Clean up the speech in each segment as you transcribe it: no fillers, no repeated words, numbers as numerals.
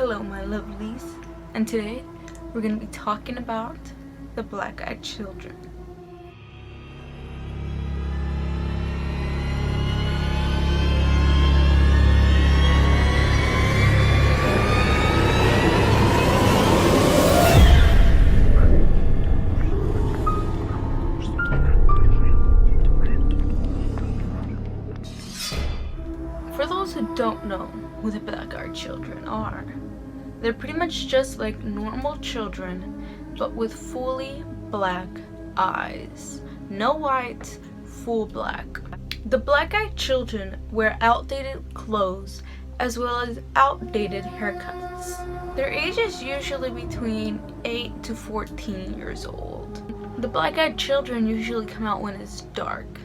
Hello my lovelies, and today we're going to be talking about the black-eyed children. For those who don't know who the black-eyed children are, they're pretty much just like normal children, but with fully black eyes. No white, full black. The black-eyed children wear outdated clothes as well as outdated haircuts. Their age is usually between 8 to 14 years old. The black-eyed children usually come out when it's dark,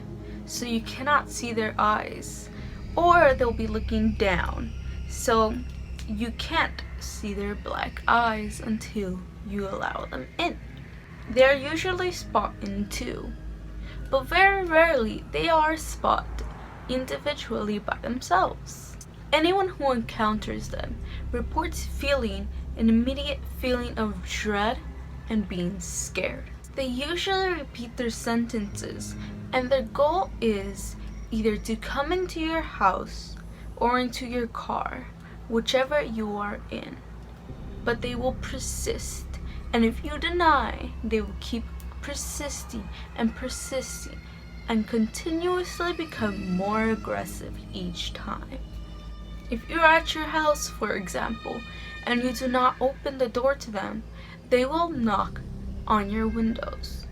so you cannot see their eyes. Or they'll be looking down, so you can't see their black eyes until you allow them in. They are usually spotted too, but very rarely they are spotted individually by themselves. Anyone who encounters them reports feeling an immediate feeling of dread and being scared. They usually repeat their sentences, and their goal is either to come into your house or into your car, whichever you are in. But they will persist, and if you deny, they will keep persisting and continuously become more aggressive each time. If you're at your house, for example, and you do not open the door to them, they will knock on your windows.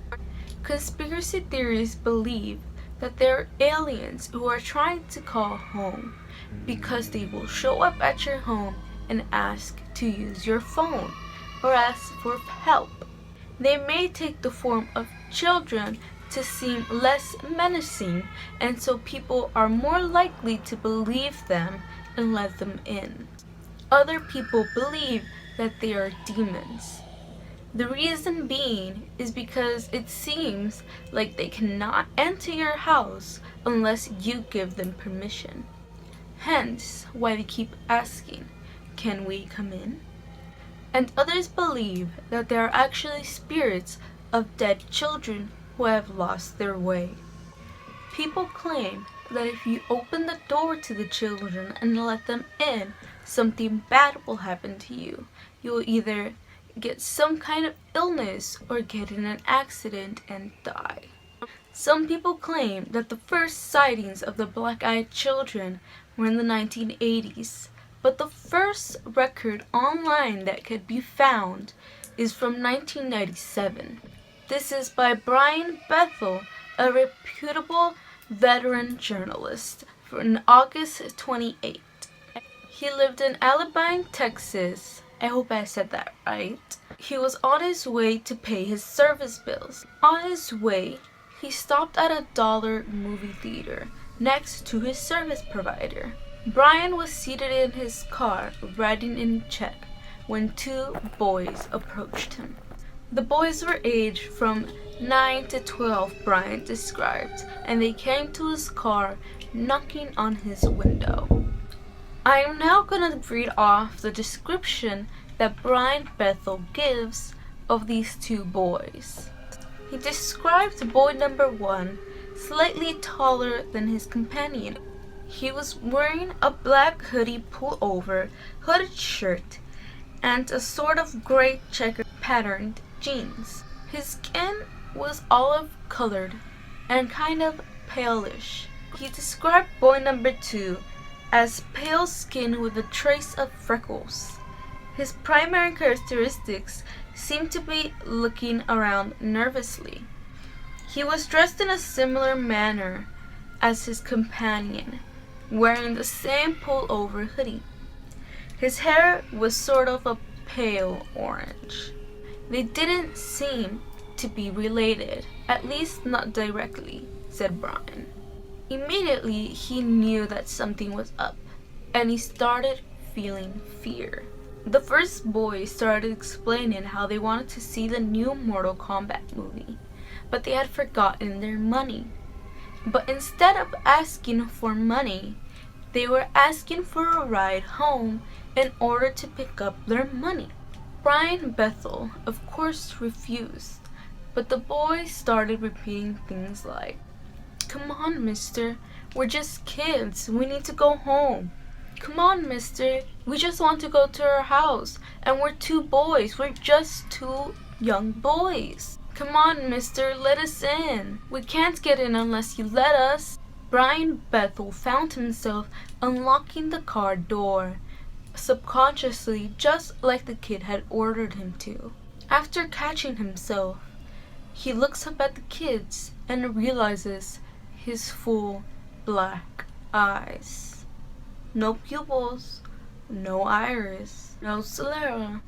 Conspiracy theories believe that there are aliens who are trying to call home because they will show up at your home and ask to use your phone or ask for help. They may take the form of children to seem less menacing, and so people are more likely to believe them and let them in. Other people believe that they are demons. The reason being is because it seems like they cannot enter your house unless you give them permission. Hence why they keep asking, "Can we come in?" And others believe that there are actually spirits of dead children who have lost their way. People claim that if you open the door to the children and let them in, something bad will happen to you. You will either get some kind of illness or get in an accident and die. Some people claim that the first sightings of the black-eyed children were in the 1980s, but the first record online that could be found is from 1997. This is by Brian Bethel, a reputable veteran journalist, from August 28. He lived in Alabama, Texas. I hope I said that right. He was on his way to pay his service bills. On his way, he stopped at a dollar movie theater next to his service provider. Brian was seated in his car writing in a check when two boys approached him. The boys were aged from 9 to 12, Brian described, and they came to his car knocking on his window. I am now going to read off the description that Brian Bethel gives of these two boys. He describes boy number 1 slightly taller than his companion. He was wearing a black hoodie pullover, hooded shirt, and a sort of gray checkered patterned jeans. His skin was olive colored and kind of palish. He described boy number 2 as pale skin with a trace of freckles. His primary characteristics seemed to be looking around nervously. He was dressed in a similar manner as his companion, wearing the same pullover hoodie. His hair was sort of a pale orange. They didn't seem to be related, at least not directly, said Brian. Immediately, he knew that something was up, and he started feeling fear. The first boy started explaining how they wanted to see the new Mortal Kombat movie, but they had forgotten their money. But instead of asking for money, They were asking for a ride home in order to pick up their money. Brian Bethel, of course, refused, but the boys started repeating things like, "Come on, mister, we're just kids, we need to go home. Come on, mister, we just want to go to our house, and we're two boys, we're just two young boys. Come on, mister, let us in. We can't get in unless you let us." Brian Bethel found himself unlocking the car door, subconsciously, just like the kid had ordered him to. After catching himself, he looks up at the kids and realizes his full black eyes. No pupils, no iris, no sclera,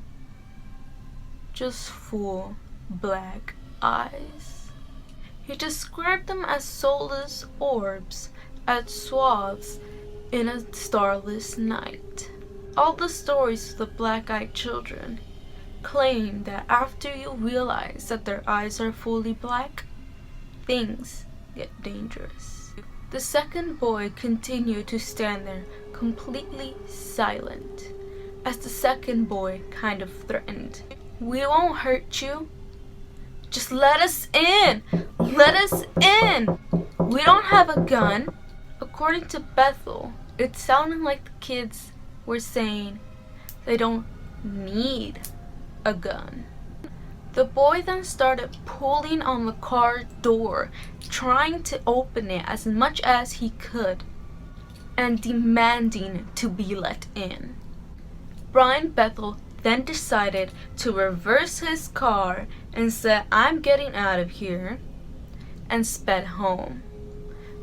just full black eyes. He described them as soulless orbs at swaths in a starless night. All the stories of the black-eyed children claim that after you realize that their eyes are fully black, things get dangerous. The second boy continued to stand there completely silent, as the second boy kind of threatened, "We won't hurt you. Just let us in! Let us in! We don't have a gun." According to Bethel, it sounded like the kids were saying they don't need a gun. The boy then started pulling on the car door, trying to open it as much as he could, and demanding to be let in. Brian Bethel then decided to reverse his car and said, "I'm getting out of here," and sped home.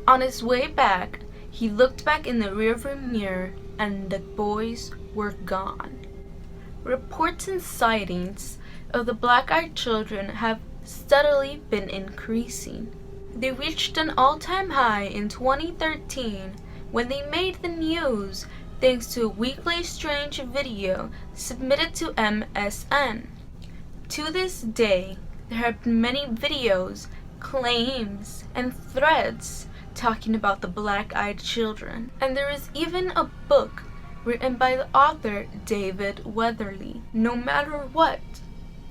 On his way back, he looked back in the rearview mirror and the boys were gone. Reports and sightings of the black-eyed children have steadily been increasing. They reached an all-time high in 2013 when they made the news thanks to a Weekly Strange video submitted to MSN. To this day, there have been many videos, claims, and threads talking about the black-eyed children, and there is even a book written by the author David Weatherly. No matter what,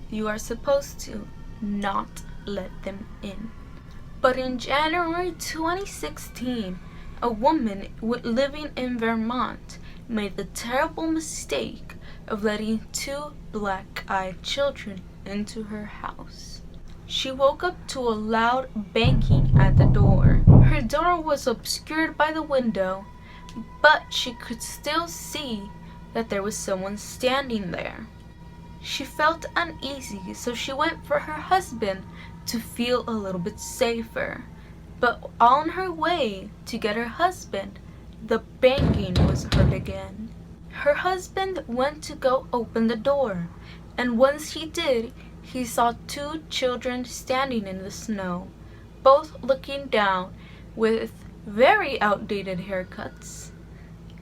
you are supposed to not let them in. But in January 2016, a woman living in Vermont made the terrible mistake of letting two black-eyed children into her house. She woke up to a loud banging at the door. Her door was obscured by the window, but she could still see that there was someone standing there. She felt uneasy, so she went for her husband to feel a little bit safer. But on her way to get her husband, the banging was heard again. Her husband went to go open the door, and once he did, he saw two children standing in the snow, both looking down with very outdated haircuts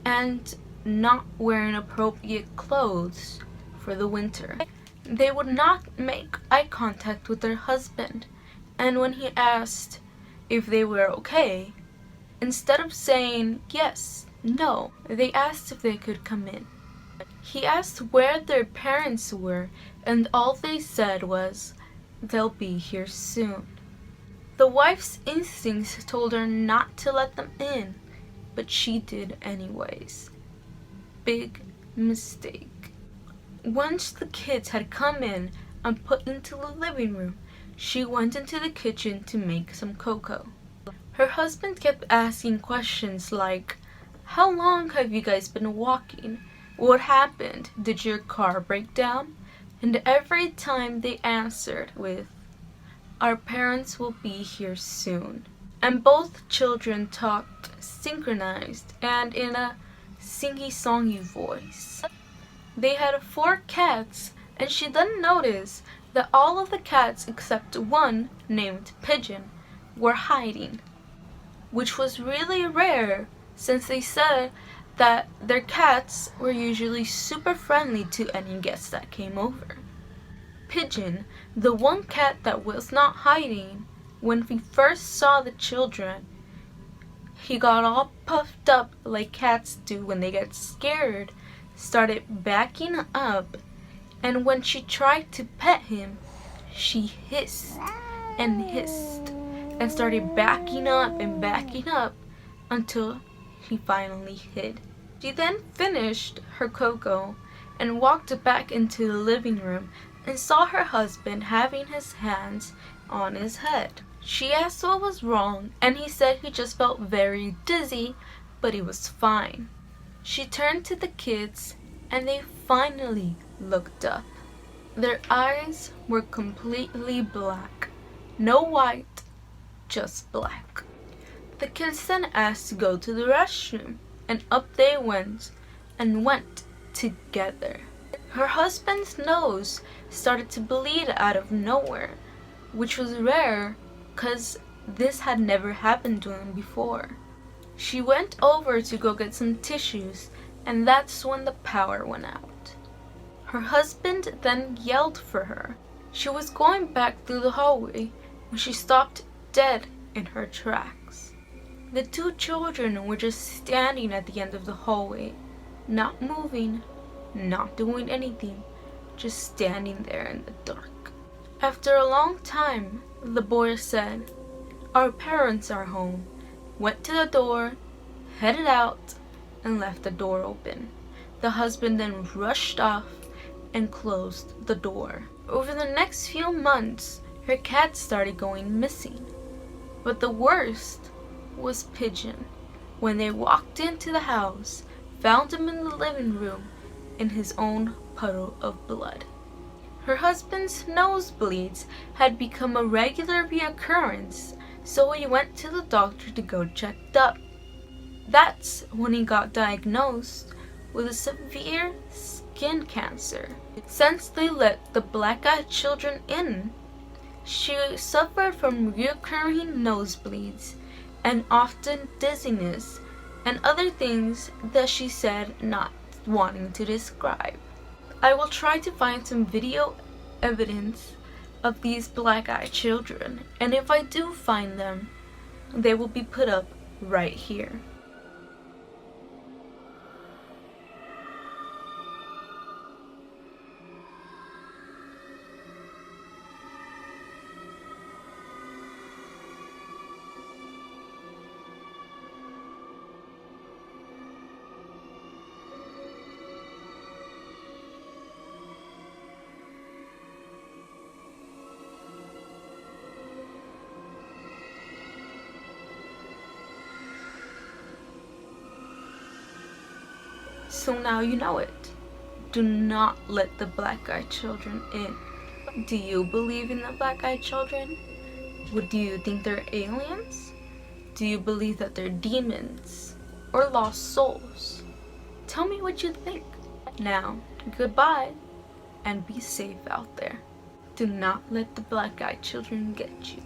and not wearing appropriate clothes for the winter. They would not make eye contact with their husband, and when he asked if they were okay, instead of saying yes, no, they asked if they could come in. He asked where their parents were, and all they said was, "They'll be here soon." The wife's instincts told her not to let them in, but she did anyways. Big mistake. Once the kids had come in and put into the living room, she went into the kitchen to make some cocoa. Her husband kept asking questions like, "How long have you guys been walking? What happened? Did your car break down?" And every time they answered with, "Our parents will be here soon." And both children talked synchronized and in a singy-songy voice. They had 4 cats, and she then noticed that all of the cats except one, named Pigeon, were hiding, which was really rare since they said that their cats were usually super friendly to any guests that came over. Pigeon, the one cat that was not hiding, when we first saw the children, he got all puffed up like cats do when they get scared, started backing up, and when she tried to pet him, she hissed and hissed and started backing up until he finally hid. She then finished her cocoa and walked back into the living room and saw her husband having his hands on his head. She asked what was wrong, and he said he just felt very dizzy, but he was fine. She turned to the kids, and they finally looked up. Their eyes were completely black. No white, just black. The kids then asked to go to the restroom, and up they went, and went together. Her husband's nose started to bleed out of nowhere, which was rare because this had never happened to him before. She went over to go get some tissues, and that's when the power went out. Her husband then yelled for her. She was going back through the hallway when she stopped dead in her tracks. The two children were just standing at the end of the hallway, not moving, not doing anything, just standing there in the dark. After a long time, the boy said, "Our parents are home," went to the door, headed out, and left the door open. The husband then rushed off and closed the door. Over the next few months, her cat started going missing. But the worst was Pigeon. When they walked into the house, found him in the living room in his own puddle of blood. Her husband's nosebleeds had become a regular reoccurrence, so he went to the doctor to go checked up. That's when he got diagnosed with a severe skin cancer. Since they let the black-eyed children in, she suffered from recurring nosebleeds and often dizziness and other things that she said not wanting to describe. I will try to find some video evidence of these black-eyed children, and if I do find them, they will be put up right here. So now you know it. Do not let the black-eyed children in. Do you believe in the black-eyed children? Do you think they're aliens? Do you believe that they're demons or lost souls? Tell me what you think. Now, goodbye, and be safe out there. Do not let the black-eyed children get you.